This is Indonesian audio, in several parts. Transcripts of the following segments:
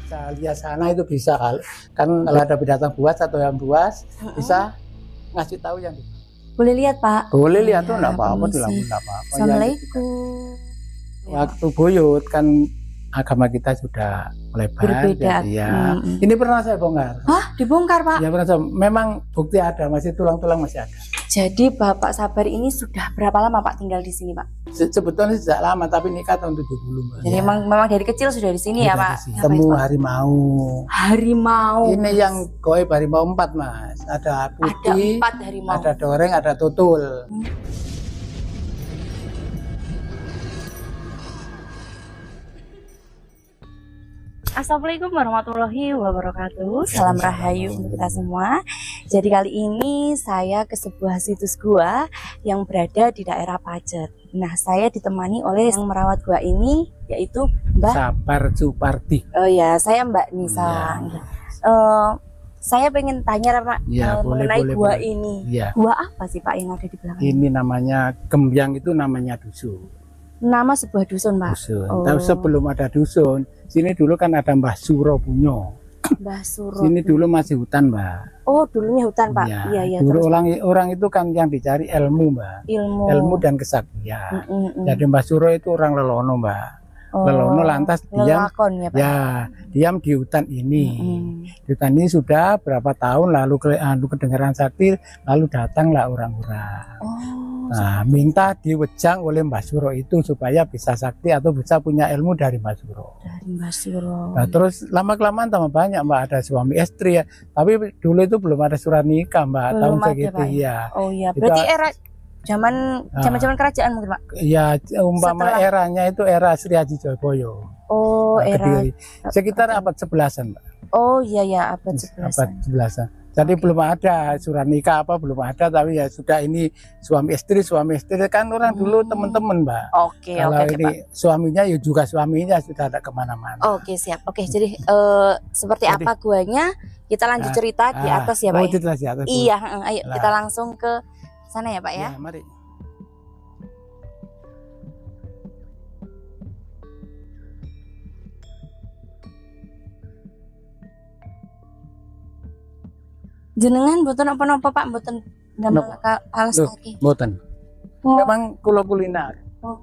Bisa lihat sana itu bisa kan kalau ada binatang buas atau yang buas bisa ngasih tahu yang boleh lihat Pak? boleh lihat tuh Ya, enggak apa-apa di permisi. lampu enggak apa-apa. Assalamualaikum. Waktu buyut kan agama kita sudah melebar Berbeda. jadi ya. Ini pernah saya bongkar. Hah, dibongkar Pak? Ya pernah, memang bukti ada, masih tulang-tulang masih ada. Jadi Bapak Sabar ini sudah berapa lama Pak tinggal di sini Pak? Sebetulnya sejak lama, tapi nikah tahun 70 Mbak. Jadi memang dari kecil sudah di sini ya Pak? Temu harimau. Harimau. Ini yang goib harimau 4 Mas. Ada putih, ada 4 harimau. Ada doreng, ada tutul. Assalamualaikum warahmatullahi wabarakatuh. Salam rahayu untuk kita semua. Jadi kali ini saya ke sebuah situs gua yang berada di daerah Pacet. Nah, saya ditemani oleh yang merawat gua ini, yaitu Mbak Sabar Supardi. Oh ya, saya Mbak Nisa. Ya. Saya pengen tanya Pak Ya, mengenai boleh, gua boleh. ini. Ya. Gua apa sih Pak yang ada di belakang? Ini namanya Gembyang, itu namanya dusun. Nama sebuah dusun Pak. Dusun. Oh. Tapi sebelum ada dusun, sini dulu kan ada Mbah Suro Punyo. Mbah Suro. Sini dulu masih hutan, Mbak. Oh, dulunya hutan Pak. Ya, Iya, iya. dulu orang itu kan yang dicari ilmu, Mbak. Ilmu Dan kesaktian. Jadi Mbah Suro itu orang lelono, Mbak. Oh, lelono lantas diam. Lelakon, ya, Pak? Ya, diam di hutan ini. Di hutan ini sudah berapa tahun lalu kedengaran sakti, lalu datanglah orang-orang. Nah, minta diwejang oleh Mbah Suro itu supaya bisa sakti atau bisa punya ilmu dari Mbah Suro. Dari Mbah Suro. Nah, terus lama-kelamaan tambah banyak Mbak, ada suami istri ya. Tapi dulu itu belum ada surat nikah Mbak, Belum tahun ada, segitu Pak. ya. Oh iya, Itu berarti era zaman kerajaan mungkin Pak. Ya, umpama eranya itu era Sri Haji Joyoboyo. Oh, era sekitar abad 11-an Mbak. Oh iya ya, abad 11-an. Abad 11-an. Jadi belum ada surat nikah belum ada, tapi ya sudah ini suami istri kan orang dulu teman-teman Mbak. Oke, kalau oke, ini Pak. Suaminya ya juga suaminya sudah ada kemana-mana. Oke, siap. Oke, jadi seperti apa guanya kita lanjut cerita di atas ya Pak. Oh, di atas. Iya, ayo kita langsung ke sana ya Pak ya. Ya, mari. Jenengan mboten apa-apa Pak, mboten damel alas kaki. Mboten. Memang kula kuliner. Oh,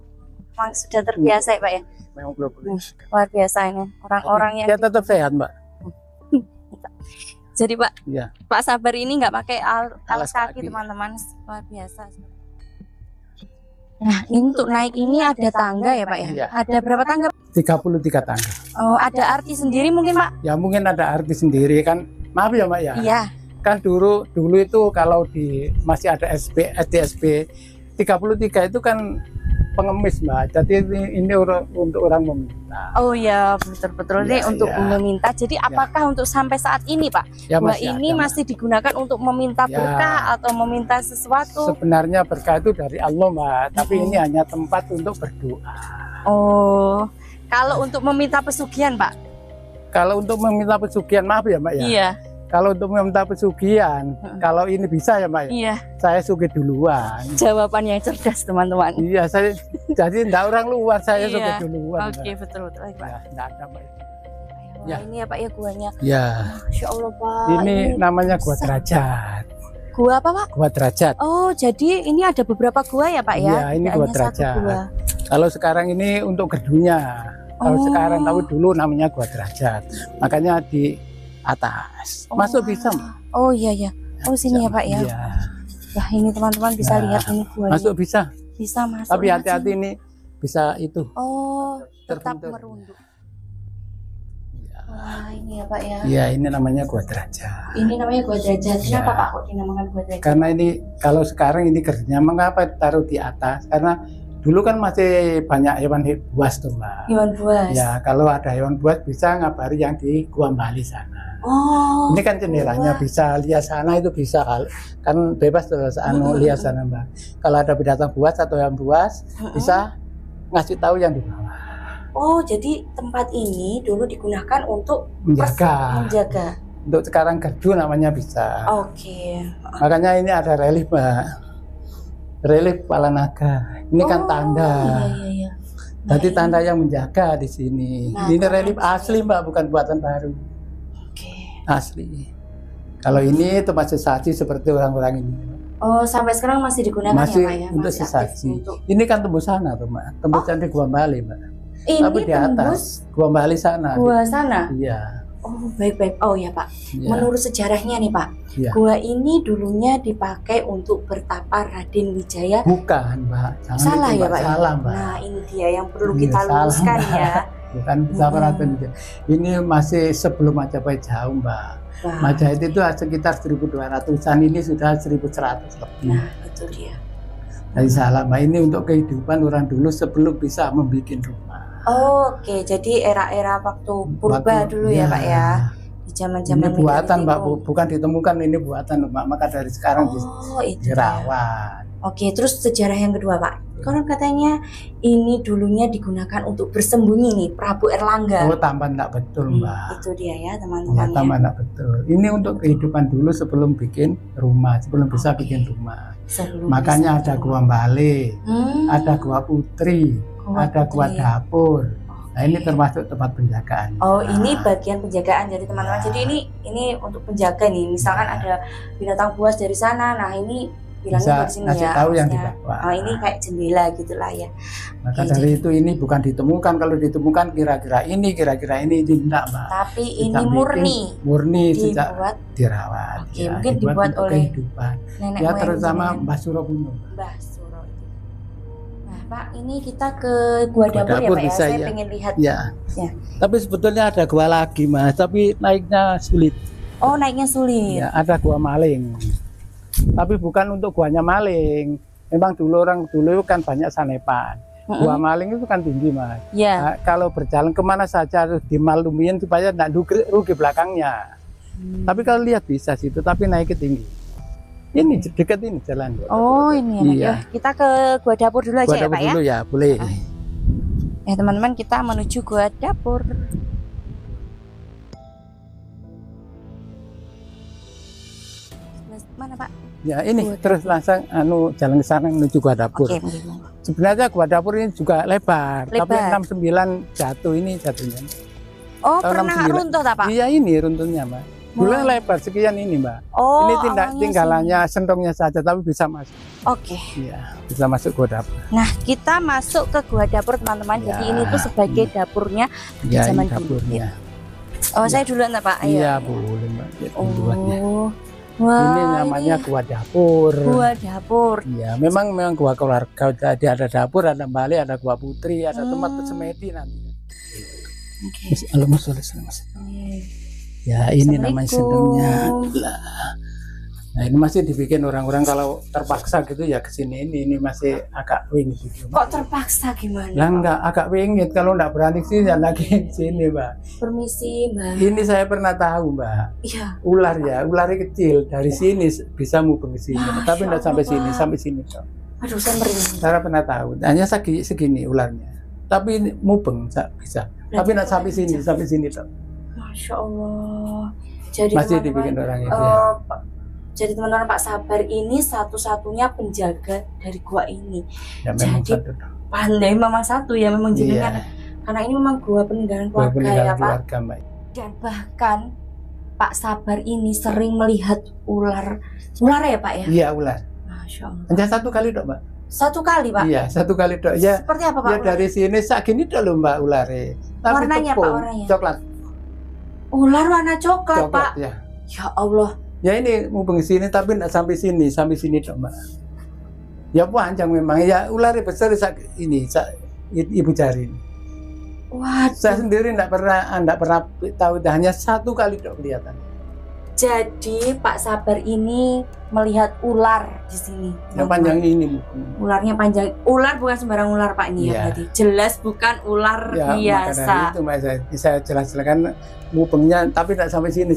memang sudah terbiasa ya Pak ya. Memang kula kuliner. Luar biasa ini orang-orang yang ya tetap sehat Mbak. Jadi Pak, ya. Pak Sabar ini nggak pakai alas kaki teman-teman, luar biasa. Nah, untuk naik ini ada tangga ya Pak ya? Iya. Ada berapa tangga? 33 tangga. Oh, ada arti sendiri mungkin Pak? Ya mungkin ada arti sendiri kan. Maaf ya Mbak ya. Iya. Kan dulu itu kalau masih ada SDSB 33 itu kan pengemis Mbak. Jadi ini untuk orang meminta. Oh ya, betul-betul ini untuk meminta. Jadi apakah untuk sampai saat ini Pak? Ya, masih digunakan untuk meminta berkah atau meminta sesuatu? Sebenarnya berkah itu dari Allah Mbak, tapi ini hanya tempat untuk berdoa. Oh, kalau untuk meminta pesugihan Pak? Kalau untuk meminta pesugihan, maaf ya Mbak ya. Iya. Kalau untuk meminta pesugihan, kalau ini bisa ya Mbak ya. Iya. Saya sugih duluan. Jawaban yang cerdas teman-teman. Iya, saya jadi enggak orang luar, saya sugih duluan. Oke, betul Pak. Ya, enggak ada Mbak. Ya. Ini ya Pak ya guanya. Ya. Masya Allah Pak. Ini namanya Gua Derajat. Gua apa Pak? Gua Derajat. Oh, jadi ini ada beberapa gua ya Pak ya? Iya, ini Gua Derajat. Kalau sekarang ini untuk gerdunya. Kalau sekarang, tahu dulu namanya Gua Derajat. Makanya di atas. Masuk bisa Mbak. Oh iya ya. Oh sini ya Pak ya. Iya. Wah ini teman-teman bisa lihat ini guanya. Masuk bisa. Bisa masuk. Tapi hati-hati ini bisa itu. Oh, tetap merunduk. Wah ini ya Pak ya. Iya, ini namanya Gua Derajat. Ini namanya Gua Derajat. Kenapa Pak kok dinamakan Gua Derajat? Karena ini kalau sekarang ini kerjanya mengapa taruh di atas? Karena dulu kan masih banyak hewan buas tuh Mbak. Hewan buas. Ya, kalau ada hewan buas bisa ngabari yang di Gua Bali sana. Oh. Ini kan jendelanya bisa lihat sana itu bisa kan bebas terus lihat sana Mbak. Kalau ada binatang buas atau yang buas bisa ngasih tahu yang di bawah. Oh, jadi tempat ini dulu digunakan untuk menjaga. Untuk sekarang gerdu namanya bisa. Oke. Makanya ini ada relief Mbak. Relief kepala naga. Ini kan tanda. Iya. Jadi tanda yang menjaga di sini. Nah, Ini relief asli Mbak, bukan buatan baru. Oke. Asli. Kalau ini tempat sesaji seperti orang-orang ini. Oh, sampai sekarang masih digunakan Masih ya Pak ya? untuk Masih aktif sesaji. untuk- Ini kan tembus sana tuh Mbak. Tembus di Gua Bali Mbak. Ini Tapi di tembus atas Gua Bali sana. gua sana. Iya. Oh, baik-baik. Oh ya Pak. Iya. Menurut sejarahnya nih Pak, Iya. gua ini dulunya dipakai untuk bertapa Raden Wijaya. Bukan Mbak. Jangan Salah itu, ya Pak? Salah Mbak. Nah, ini dia yang perlu Iya, kita salah, luruskan Mbak. ya. Bukan sama Raden Wijaya. Ini masih sebelum Majapahit jauh Mbak. Wah. Majapahit itu sekitar 1200-an, ini sudah 1100 lebih. Nah, itu dia. Jadi salah Mbak, ini untuk kehidupan orang dulu sebelum bisa membuat rumah. Oke, jadi era-era waktu purba dulu ya Pak ya. Di zaman-zaman Ini buatan Mbak, Megalithicum. bukan ditemukan, ini buatan Mbak. Maka dari sekarang Oh, itu dia. dirawat. Oke, terus sejarah yang kedua Pak. Konon katanya ini dulunya digunakan untuk bersembunyi nih Prabu Erlangga. Oh, tambah enggak betul Mbak. Itu dia ya Ya, teman-teman ya. tambah enggak betul. Ini untuk kehidupan dulu sebelum bikin rumah, sebelum bisa bikin rumah. Sebelum Makanya bisa ada gua Bale, Hmm, ada gua Putri, gua ada gua Putri. dapur. Nah, ini termasuk tempat penjagaan. Oh, ini bagian penjagaan jadi teman-teman. Ya. Jadi ini untuk penjaga nih. Misalkan Ya. ada binatang buas dari sana. Nah, ini bilangnya Bisa dari sini ngasih ya. tahu yang di harusnya. bawah. Oh, ini kayak jendela gitulah ya. Maka Oke, dari jadi- itu ini bukan ditemukan. Kalau ditemukan kira-kira ini tidak Mbak. Tapi ini Sejak murni bikin, murni sejak dibuat dirawat. Oke, mungkin dibuat untuk oleh kehidupan. nenek Ya moyang terutama jenengan. Mbah Suropuno. Mbah Suro itu. Nah, Pak, ini kita ke gua Gua dapur ya, dapur Pak ya. bisa, Saya ya. pengen lihat. Ya. Ya. Tapi sebetulnya ada gua lagi Mas, tapi naiknya sulit. Oh, naiknya sulit. Ya, ada gua maling. Tapi bukan untuk guanya maling. Memang dulu orang dulu kan banyak sanepan. Gua maling itu kan tinggi Mas. Ya. Nah, kalau berjalan kemana saja harus dimaklumin supaya tidak rugi belakangnya. Tapi kalau lihat bisa situ, tapi naik ke tinggi. Ini dekat ini jalan. Oh, ini ya, Pak. Iya. Yuk, kita ke gua dapur dulu aja Gua ya, dapur Pak ya. dulu ya, boleh. Ya, teman-teman, kita menuju gua dapur. Mana, Pak? Ya ini Gua terus langsung jalan ke sana menuju gua dapur. Oke, monggo. Sebenarnya gua dapur ini juga lebar, tapi Lebar. 69 jatuh ini jatuhnya. Oh, Tahun pernah 69. runtuh tak, Pak? Iya ini runtuhnya Mbak. Dulu Wah. lebar sekian ini Mbak. Oh, Ini awalnya tinggalannya sentongnya saja, tapi bisa masuk. sini. Oke. Iya, bisa masuk gua dapur. Nah, kita masuk ke gua dapur, teman-teman. Ya. Jadi ini tuh sebagai dapurnya. Ya Zaman ini dapurnya. Oh, saya duluan tak, Pak? Ayo. Iya boleh Mbak. Ya, duluan ya. Oh. Wah, Ini namanya gua dapur. gua dapur. Iya, memang gua keluarga. Jadi ada dapur, ada balik, ada gua putri, ada tempat Hmm. bersemedi nanti. Oke. Mas. Ya ini namanya sendangnya. Nah ini masih dibikin orang-orang kalau terpaksa gitu ya kesini ini masih agak wingit gitu. Kok terpaksa gimana? Lah Pak? enggak agak wingit kalau enggak berani sih ya lagi sini Mbak. Permisi, Mbak. Ini saya pernah tahu Mbak. Iya. Ular ya, ularnya kecil dari sini bisa mubeng ke sini, Masya tapi enggak sampai Allah, sini, Pak. sampai sini toh. Aduh, saya merinding. Saya pernah tahu, hanya segini ularnya. Tapi ini mubeng bisa. Tapi enggak sampai sini toh. Masya Allah. Jadi Masih teman-teman, dibikin orang itu ya. Jadi teman-teman, Pak Sabar ini satu-satunya penjaga dari gua ini. Ya memang jadi, satu toh. Pandai memang satu ya, memang jenengan. Iya. Karena ini memang gua peninggalan Gua keluarga peninggalan ya, Pak. keluarga Mbak. Dan bahkan Pak Sabar ini sering melihat ular ya, Pak ya. Iya ular. Masya Allah. Hanya satu kali dok Mbak. Satu kali, Pak. Iya satu kali dok. Ya, Seperti apa, Pak? ya dari sini sak gini dok loh Mbak ulare. Tapi Warnanya, tepung, Pak, warnanya? coklat. Ular warna coklat, Pak. Ya. Ya Allah. Ya ini mubeng sini tapi enggak sampai sini dok Mbak. Ya panjang memang. Ya ular besar ini ibu jari. Waduh. Saya sendiri enggak pernah tahu, hanya satu kali dok kelihatan. Jadi Pak Sabar ini melihat ular di sini. Yang panjang ini. Ularnya panjang. Ular bukan sembarang ular, Pak, ini ya Iya. berarti. Jelas bukan ular Ya, maka biasa. dari itu Mbak, saya jelas-jelaskan mubengnya tapi enggak sampai sini.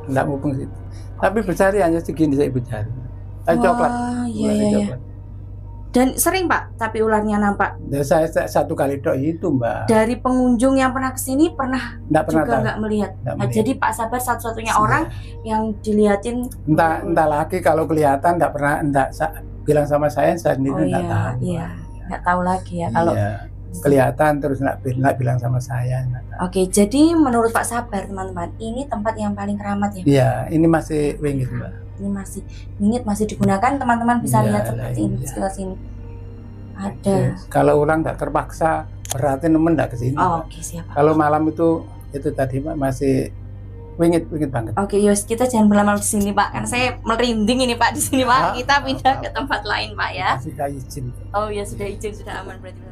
Enggak mubeng situ. Tapi besar hanya segini saya ibu jari. Coklat. Wah, iya Ularnya iya iya. coklat. Dan sering, Pak, tapi ularnya nampak. Ya, saya satu kali dok itu Mbak. Dari pengunjung yang pernah kesini pernah Enggak pernah juga tahu. nggak melihat. Nggak Nah, melihat. jadi Pak Sabar satu-satunya Iya. orang yang dilihatin. Entah lagi kalau kelihatan bilang sama saya Oh sendiri enggak iya, tahu. iya. Nggak tahu lagi ya kalau Iya. kelihatan terus nak bilang sama saya. Oke, jadi menurut Pak Sabar teman-teman, ini tempat yang paling keramat ya? Iya, ini masih wingit Mbak. Ini masih wingit, masih digunakan, teman-teman bisa Iya, lihat seperti ini, iya. sekitar sini. Ada. Kalau orang tidak terpaksa, berarti nemen tidak ke sini. Oh, Mbak. oke, siap. Kalau malam itu tadi Mbak masih wingit banget. Oke, Yos, kita jangan berlama-lama di sini, Pak. Kan saya merinding ini, Pak, di sini, Pak. Kita pindah ke tempat lain, Pak ya. Sudah izin. Oh ya, sudah izin, sudah aman berarti.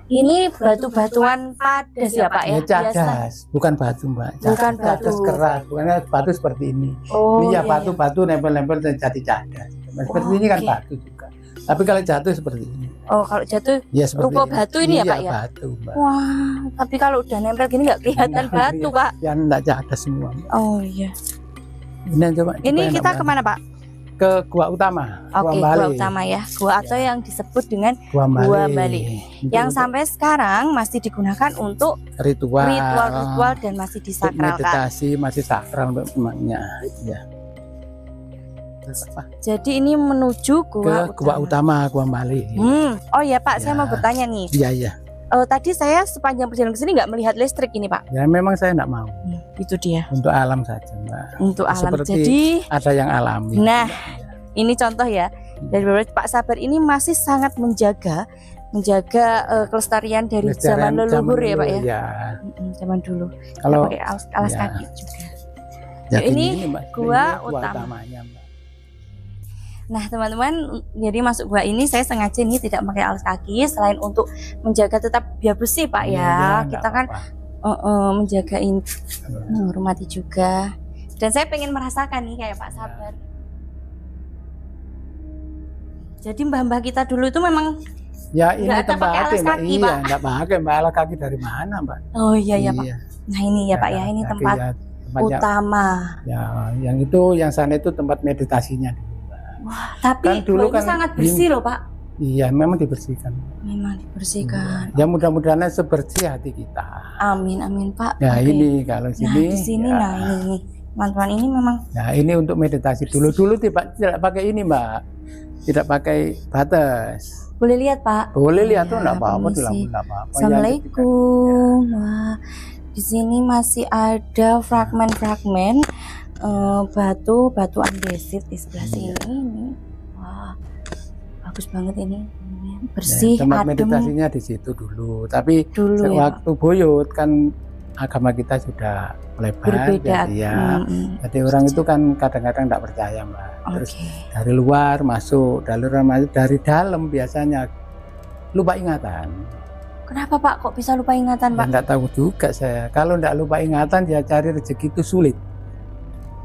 Ini batu-batuan padas ya, Pak ya? Ya, cadas, bukan batu Mbak. Bukan Cadas batu. keras, bukannya batu seperti ini. Oh, Ini ya iya, batu-batu nempel-nempel dan jadi cadas. Seperti ini kan oke. batu juga. Tapi kalau jatuh seperti ini. Oh, kalau jatuh Ya seperti rupa batu ini ya, Iya, Pak ya? batu Mbak. Wah, tapi kalau udah nempel gini nggak kelihatan Nah, batu, iya. Pak. Yang enggak cadas semua. Oh iya. Ini coba. Ini coba kita enak, kemana, Pak? ke Gua Utama. Oke, Bali. gua utama ya. Gua atau yang disebut dengan Gua Bali. Gua Bali. Itu yang untuk sampai sekarang masih digunakan untuk ritual, ritual dan masih untuk disakralkan. meditasi, masih sakral untuk temannya. Ya. Terus apa? Jadi ini menuju Gua Ke Gua Utama, Gua Bali. Oh ya, Pak, saya Ya. mau bertanya nih. Iya, iya. Tadi saya sepanjang perjalanan ke sini nggak melihat listrik ini, Pak. Ya memang saya enggak mau. Itu dia. Untuk alam saja, Mbak. Untuk alam. Seperti Jadi, ada yang alami. nah, ini contoh ya. Dari Pak Sabar ini masih sangat menjaga kelestarian dari zaman leluhur ya, Pak ya. Ya. Zaman dulu. Kalau Pakai alas ya. kaki juga. ya ini Mbak. gua Ini utama. utamanya, Mbak. Nah, teman-teman, jadi masuk gua ini saya sengaja ini tidak pakai alas kaki selain untuk menjaga tetap biar bersih, Pak ya. Iya, Kita nggak kan apa-apa. menjaga ini, Ya. menghormati juga. Dan saya pengen merasakan nih kayak Pak Sabar. Jadi mbah-mbah kita dulu itu memang Ya ini nggak ada pakai tempatnya, alas Mbak. kaki, Iya, Pak. nggak pakai Mbak. Alas kaki dari mana, Mbak? oh iya ya, Pak. Nah, ini ya, Pak ya, ini Kaki tempat ya, tempatnya. utama. Ya, yang itu, yang sana itu tempat meditasinya. Tapi Kan dulu gua ini kan sangat bersih loh, Pak. Iya, memang dibersihkan. Memang dibersihkan. Ya mudah-mudahan sebersih hati kita. Amin, amin, Pak. Ya Oke. ini kalau Nah, sini. di sini ya. nah ini teman-teman ini memang Nah ini untuk meditasi. Dulu tidak pakai ini Mbak. Tidak pakai batas. boleh lihat, Pak. Boleh lihat Ya, tuh enggak apa-apa, permisi. enggak apa-apa. Assalamualaikum. Wah, di sini masih ada fragmen-fragmen batu andesit di sebelah sini. Ini. Wah, bagus banget ini. Bersih, tempat adem meditasinya di situ dulu. Tapi dulu ya, Pak. waktu buyut kan agama kita sudah melebar. Berbeda. Jadi, ya, jadi orang itu kan kadang-kadang tidak percaya Mbak. Terus Oke. dari luar masuk, dari dalam biasanya lupa ingatan. Kenapa, Pak? Kok bisa lupa ingatan, Ya Pak? nggak tahu juga saya. Kalau nggak lupa ingatan, dia cari rezeki itu sulit.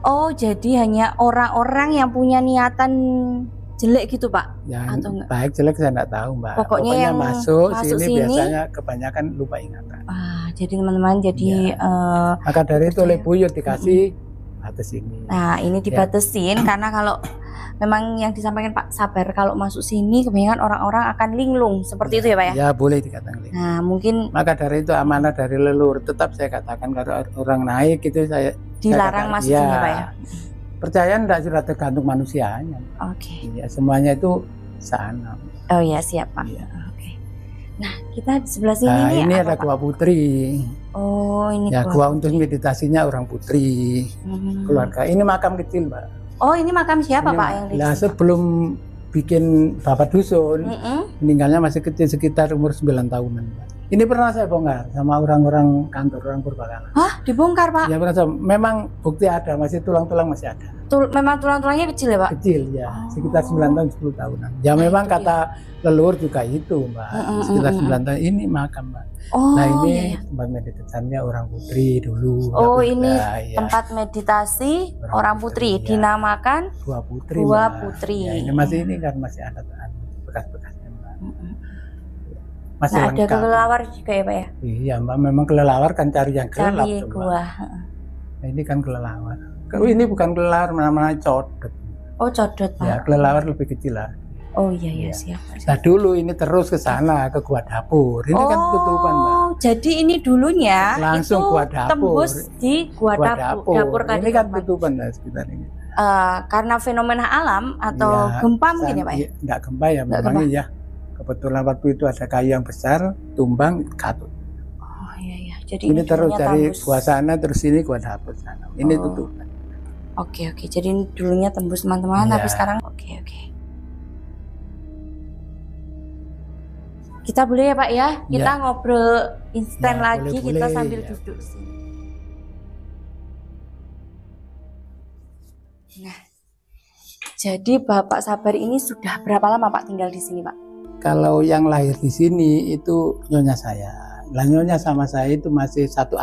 Oh, jadi hanya orang-orang yang punya niatan jelek gitu, Pak? Ya Atau enggak? baik jelek saya nggak tahu Mbak. Pokoknya yang masuk masuk sini sini, biasanya kebanyakan lupa ingatan. Jadi teman-teman, jadi Maka dari itu oleh percaya. buyut dikasih batas ini. nah ini dibatasin karena kalau memang yang disampaikan Pak Sabar, kalau masuk sini kebanyakan orang-orang akan linglung seperti itu ya, Pak ya. Ya boleh dikatakan. Nah, mungkin Maka dari itu amanah dari leluhur. Tetap saya katakan kalau orang naik itu saya dilarang masuk ya, sini, Pak ya. Percayaan tidak sudah tergantung manusianya. Oke. Ya, semuanya itu sana. Oh ya, siap, Pak. Iya. Oke. Nah, kita di sebelah sini Nah, nih ini apa, ada Pak? gua putri. Oh, ini Ya, gua. gua untuk meditasinya orang putri. Keluarga. Ini makam kecil, Mbak. Oh, ini makam siapa, Ini Pak, yang di Nah, sini? sebelum bikin bapak dusun, Mm-mm. meninggalnya masih kecil sekitar umur 9 tahunan, Mbak. Ini pernah saya bongkar sama orang-orang kantor, orang Purbakala. Hah, dibongkar, Pak? Ya pernah memang bukti ada, masih tulang-tulang masih ada. Memang tulang-tulangnya kecil ya, Pak? Kecil ya, Oh. sekitar 9 tahun 10 tahunan. Ya memang itu kata leluhur juga itu, Mbak. Sekitar 9 tahun ini makam, Mbak. Oh, Nah, ini iya, iya. tempat meditasinya orang putri dulu. Oh, Tapi ini udah, ya, tempat meditasi orang putri, ya. dinamakan Gua putri. Gua Mbak. Putri. Ya, ini masih ini kan masih ada bekas-bekasnya, Mbak. Masih nah, ada lengkap. kelelawar juga ya, Pak ya? Iya, Mbak, memang kelelawar kan cari yang gelap Cari tuh, Mbak. gua. Nah, ini kan kelelawar. Kalau ini bukan kelelawar, namanya codot. Oh, codot, Pak. Ya, kelelawar lebih kecil lah. Oh iya, iya, Iya. siap. Nah, dulu ini terus ke sana ke gua dapur. Ini kan tutupan, Mbak. Oh, jadi ini dulunya Langsung itu gua dapur. tembus di gua Gua dapur tadi, Ini kan Pak. tutupan lah sekitar ini. Karena fenomena alam atau Ya, gempa mungkin ya, Pak ya? Iya, enggak gempa ya, Nggak memang gempa. iya. kebetulan waktu itu ada kayu yang besar, tumbang, katut. Oh iya ya. Jadi Ini terus dulunya dari tembus. gua sana terus ini gua dapet sana. Ini Oh. tutupan. Oke oke. Jadi dulunya tembus teman-teman, Iya. tapi sekarang oke oke. Kita boleh ya Pak ya? Kita Iya. ngobrol instan Ya, lagi, kita boleh, sambil ya. duduk sini. Nah, jadi Bapak Sabar ini sudah berapa lama Pak tinggal di sini Pak? Kalau yang lahir di sini itu nyonya saya. Lah nyonya sama saya itu masih satu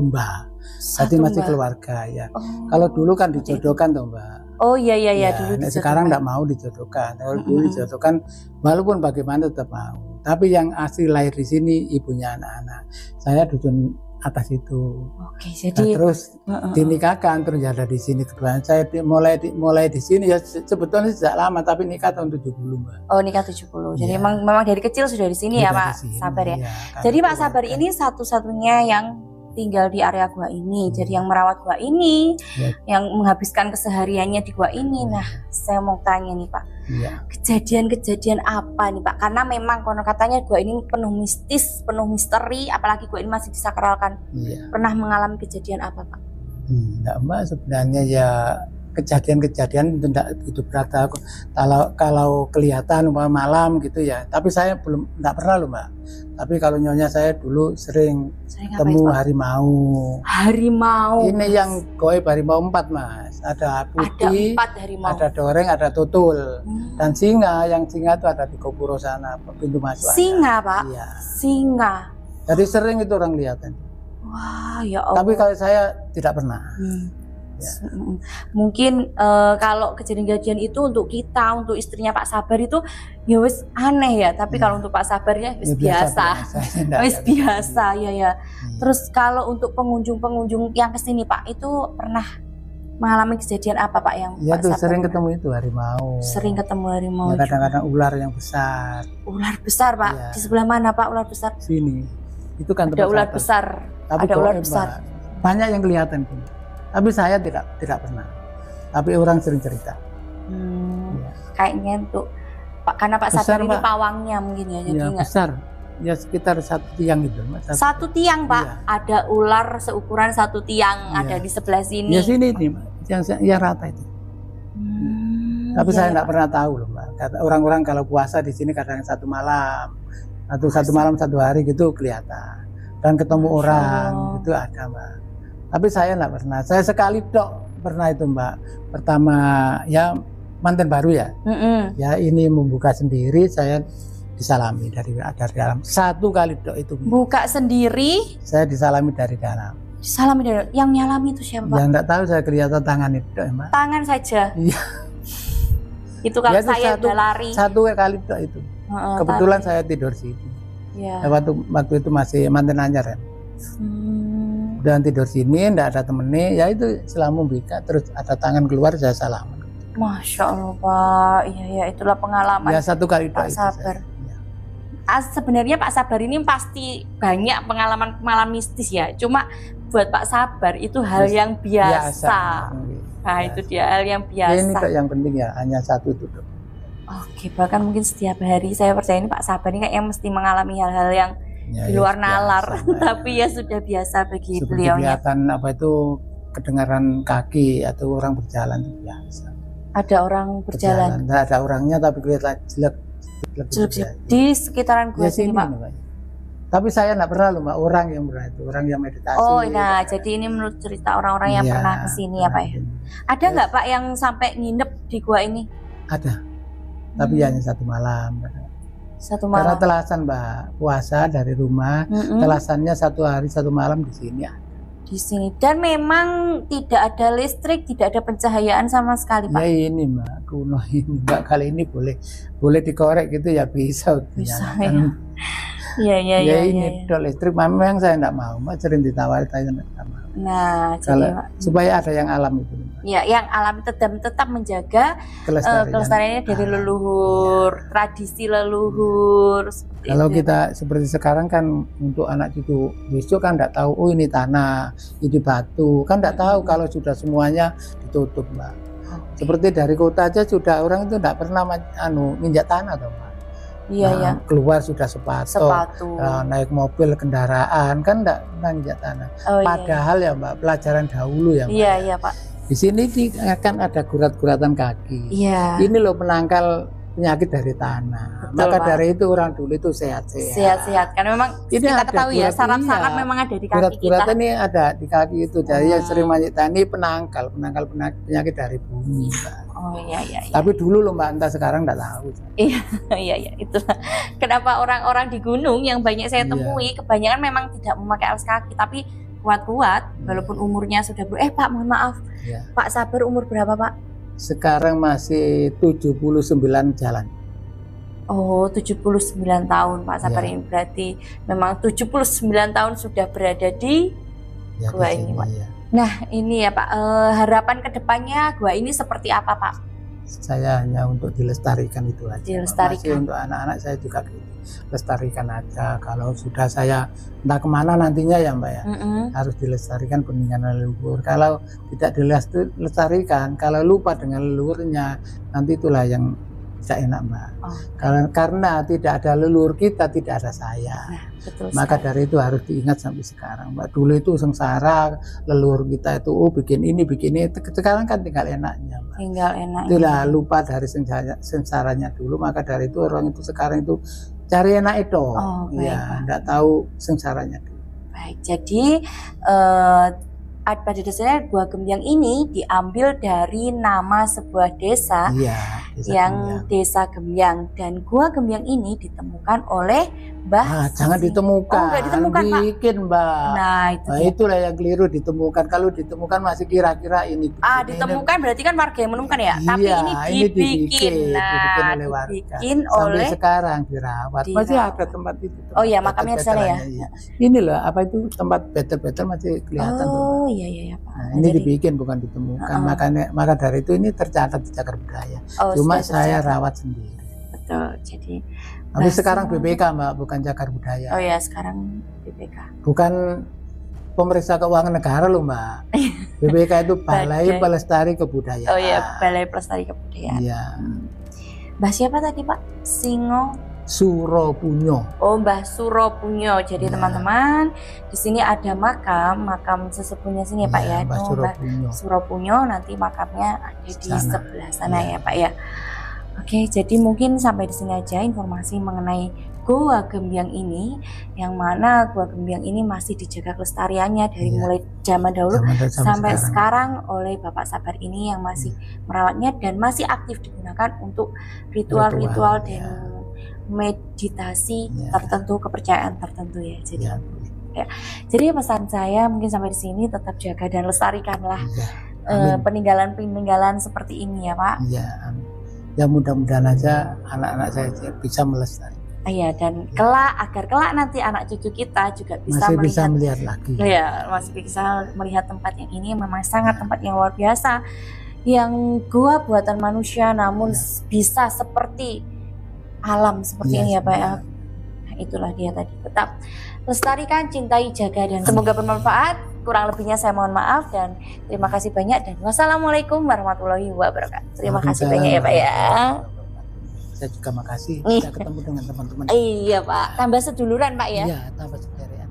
mbah. Jadi masih Mbak. keluarga ya. Oh, Kalau dulu kan seperti itu. dijodohkan toh Mbak. Oh iya iya Ya, dulu nah, dijodohkan. sekarang enggak mau dijodohkan. Kalau dulu dijodohkan, walaupun bagaimana tetap mau. Tapi yang asli lahir di sini ibunya anak-anak. Saya dusun atas itu. Oke, Nah, jadi terus dinikahkan terus ada di sini kedua. Saya mulai di sini ya sebetulnya sejak lama tapi nikah tahun 70 Mbak. oh nikah 70. Jadi Iya. memang dari kecil sudah di sini ya Nikah Pak di sini, Sabar ya. iya, Jadi karena Pak Sabar keluarga. ini satu-satunya yang tinggal di area gua ini. Jadi yang merawat gua ini, Ya. yang menghabiskan kesehariannya di gua ini. Nah, saya mau tanya nih Pak, Iya. kejadian-kejadian apa nih Pak? Karena memang konon katanya gua ini penuh mistis, penuh misteri, apalagi gua ini masih disakralkan. Iya. Pernah mengalami kejadian apa Pak? Enggak Mbak, sebenarnya ya kejadian-kejadian itu enggak itu berata. Kalau kelihatan malam gitu ya. Tapi saya enggak pernah loh Mbak. Tapi kalau nyonya saya dulu sering Sering temu Pak? harimau. Harimau. Ini yang goib harimau 4 Mas. Ada Ada putih, 4 harimau. ada doreng, ada tutul. Hmm. Dan singa, yang singa itu ada di Kopuro sana, pintu masuk. Singa Pak? Iya. Singa. Jadi sering itu orang lihatkan. Wah, ya Allah. Tapi kalau saya tidak pernah. Ya. Mungkin kalau kejadian-kejadian itu untuk kita, untuk istrinya Pak Sabar itu ya wis aneh ya. Tapi Ya. kalau untuk Pak Sabar ya wis Ya, biasa. Enggak Wis ada. biasa ya ya. Hmm. Terus kalau untuk pengunjung-pengunjung yang kesini Pak itu pernah mengalami kejadian apa Pak yang Ya Pak tuh Sabar sering pernah? ketemu itu harimau. Sering ketemu harimau. Ya, kadang-kadang ular yang besar. Ular besar Pak. Iya. Di sebelah mana Pak ular besar? Sini. Itu kan Ada tempat ular sabar. besar. Tapi Ada ular goib, besar. Mbak. Banyak yang kelihatan pun. Tapi saya tidak pernah. Tapi orang sering cerita. Ya. Kayaknya untuk Pak, karena Pak Besar, Sabar ini Pak. pawangnya mungkin ya. Jadi Ya enggak besar. Ya sekitar 1 tiang itu. Mbak. satu tiang Pak, Iya. ada ular seukuran 1 tiang, Iya. ada di sebelah sini. Ya sini nih, Mbak. Yang rata itu. Tapi Iya, saya ya, tidak Pak. pernah tahu loh Mbak. Kata orang-orang kalau puasa di sini kadang 1 malam atau 1 malam 1 hari gitu kelihatan. Dan ketemu Masya orang Allah. itu ada Mbak. Tapi saya tidak pernah. Saya sekali dok pernah itu Mbak. Pertama ya manten baru ya. Ya ini membuka sendiri saya disalami dari dalam. 1 kali dok itu. Buka sendiri, Saya disalami dari dalam. salami dari yang nyalami itu siapa Pak? Ya enggak tahu saya kelihatan tangan itu dok ya Mbak. Tangan saja. Iya. Itu kalau Ya, itu saya satu- udah lari. 1 kali dok itu. Heeh, Kebetulan tapi- saya tidur sini. ya. Ya, waktu itu masih manten anyar ya. Dan tidur sini, enggak ada temennya, ya itu selama membuka terus ada tangan keluar saya salaman. Masya Allah Pak, iya ya itulah pengalaman Ya 1 kali Pak itu Sabar. saya. Ya. Sebenarnya Pak Sabar ini pasti banyak pengalaman mistis ya. Cuma buat Pak Sabar itu hal yang biasa. Nah itu dia hal yang Ya, ini biasa. Dok, yang penting ya hanya 1 itu Dok. Oke, bahkan mungkin setiap hari saya percaya ini Pak Sabar ini kayaknya mesti mengalami hal-hal yang Ya, di ya, luar biasa, nalar. Mbak. Tapi ya sudah biasa bagi Seperti beliaunya. kelihatan apa itu kedengaran kaki atau orang berjalan itu biasa. Ada orang berjalan. Nggak ada orangnya tapi kelihatan jelek. Jelek-jelek. Di sekitaran gua Ya sini sini Pak. Mbak. Tapi saya nggak pernah loh Mbak, orang yang pernah itu, orang yang meditasi. Oh, nah jadi ini menurut cerita orang-orang yang Iya, pernah kesini ya Pak ya. Ada nggak Pak yang sampai nginep di gua ini? Ada. Tapi hanya 1 malam. 1 Karena malam. telasan Mbak, puasa dari rumah, telasannya 1 hari 1 malam di sini. Di sini. Dan memang tidak ada listrik, tidak ada pencahayaan sama sekali Pak. Ya ini Mbak, kuno ini Mbak, kali ini boleh dikorek gitu ya bisa. Bisa, dinyalakan. Iya iya Ya iya. ini dok listrik, memang saya enggak mau Mbak, sering ditawari saya enggak mau. Nah, Kalau jadi Pak, supaya ada yang alam itu Mbak. ya yang alami tetap menjaga kelestariannya dari alam. leluhur, tradisi leluhur. Seperti Kalau itu. kita seperti sekarang kan untuk anak cucu besok kan enggak tahu, oh ini tanah, ini batu, kan enggak tahu kalau sudah semuanya ditutup Mbak. Seperti dari kota aja sudah orang itu enggak pernah injak tanah toh Mbak. Iya, iya. Keluar sudah sepatu. Naik mobil kendaraan kan enggak nanjak tanah. Padahal ya Mbak, pelajaran dahulu ya Mbak. Iya, iya Pak. Di sini akan ada gurat-guratan kaki. Iya. Ini loh penangkal penyakit dari tanah. Betul, maka Pak. dari itu orang dulu itu sehat-sehat. Sehat-sehat. Karena memang ini kita ketahui ya, syarat-syarat iya. memang ada di kaki Gurat-guratan kita. ini ada di kaki itu. Jadi yang sering manjat tanah ini penangkal penyakit dari bumi, Mbak. Oh iya, iya, iya. Tapi dulu loh Mbak, entah sekarang enggak tahu. Iya, iya, iya. Itulah kenapa orang-orang di gunung yang banyak saya temui kebanyakan memang tidak memakai alas kaki, tapi kuat-kuat walaupun umurnya sudah Pak, mohon maaf. Pak Sabar umur berapa Pak? Sekarang masih 79 jalan. Oh, 79 tahun Pak Sabar ini berarti memang 79 tahun sudah berada di gua ini Pak. Nah ini ya Pak, harapan kedepannya gua ini seperti apa Pak? Saya hanya untuk dilestarikan itu aja. Dilestarikan. Masih untuk anak-anak saya juga gitu. Lestarikan aja. Kalau sudah saya entah kemana nantinya ya Mbak ya, harus dilestarikan peninggalan leluhur. Kalau tidak dilestarikan, kalau lupa dengan leluhurnya, nanti itulah yang tidak enak Mbak. Karena tidak ada leluhur kita, tidak ada saya. Maka dari itu harus diingat sampai sekarang Mbak. Dulu itu sengsara, leluhur kita itu bikin ini, sekarang kan tinggal enaknya Mbak. Tinggal enaknya. Itulah lupa dari sengsaranya dulu. Maka dari itu orang itu sekarang itu cari enak itu. Ya, enggak tahu sengsaranya dulu. Baik, jadi pada dasarnya Gua Gembyang ini diambil dari nama sebuah desa, Desa Gembyang, dan Gua Gembyang ini ditemukan oleh Mbah. Jangan ditemukan. Enggak ditemukan, bikin Pak. Mbak. Nah, itulah yang keliru, ditemukan. Kalau ditemukan masih kira-kira ini. Ditemukan berarti kan warga yang menemukan ya. Tapi ini dibikin. Dibikin oleh warga. Sampai sekarang dirawat. Masih ada tempat itu. Oh iya, makamnya di sana ya. Ini loh, apa itu tempat betel-betel masih kelihatan. Oh iya Pak. Nah, ini dibikin bukan ditemukan. Maka dari itu ini tercatat di Cagar Budaya. Cuma saya rawat sendiri. Betul. Jadi tapi sekarang BPK Mbak, bukan Cagar Budaya. Oh ya, sekarang BPK. Bukan pemeriksa keuangan negara loh Mbak. BPK itu Balai Pelestari Kebudayaan. Oh iya, Balai Pelestari Kebudayaan. Iya. Mbah siapa tadi Pak? Suropunyo. Oh, Mbah Suropunyo. Jadi teman-teman, di sini ada makam sesepuhnya sini ya Pak ya. Mbah Suropunyo. Suropunyo, nanti makamnya ada di sebelah sana ya Pak ya. Oke, jadi mungkin sampai di sini aja informasi mengenai Gua Gembyang ini, yang mana Gua Gembyang ini masih dijaga kelestariannya dari mulai zaman dahulu sampai sekarang oleh Bapak Sabar ini yang masih merawatnya dan masih aktif digunakan untuk ritual-ritual dan meditasi tertentu, kepercayaan tertentu ya. Jadi pesan saya mungkin sampai di sini, tetap jaga dan lestarikanlah peninggalan-peninggalan seperti ini ya Pak. Iya, ya mudah-mudahan aja anak-anak saya bisa melestarikan. Iya, dan agar kelak nanti anak cucu kita juga bisa melihat lagi. Ya, masih bisa melihat tempat yang ini memang sangat tempat yang luar biasa, yang gua buatan manusia namun bisa seperti alam seperti ini ya Pak ya. Nah, itulah dia tadi. Tetap lestarikan, cintai, jaga, dan semoga bermanfaat. Kurang lebihnya saya mohon maaf dan terima kasih banyak, dan wassalamualaikum warahmatullahi wabarakatuh. Terima kasih banyak ya Pak ya. Saya juga makasih bisa ketemu dengan teman-teman. Iya Pak, tambah seduluran Pak ya. Iya, tambah seduluran.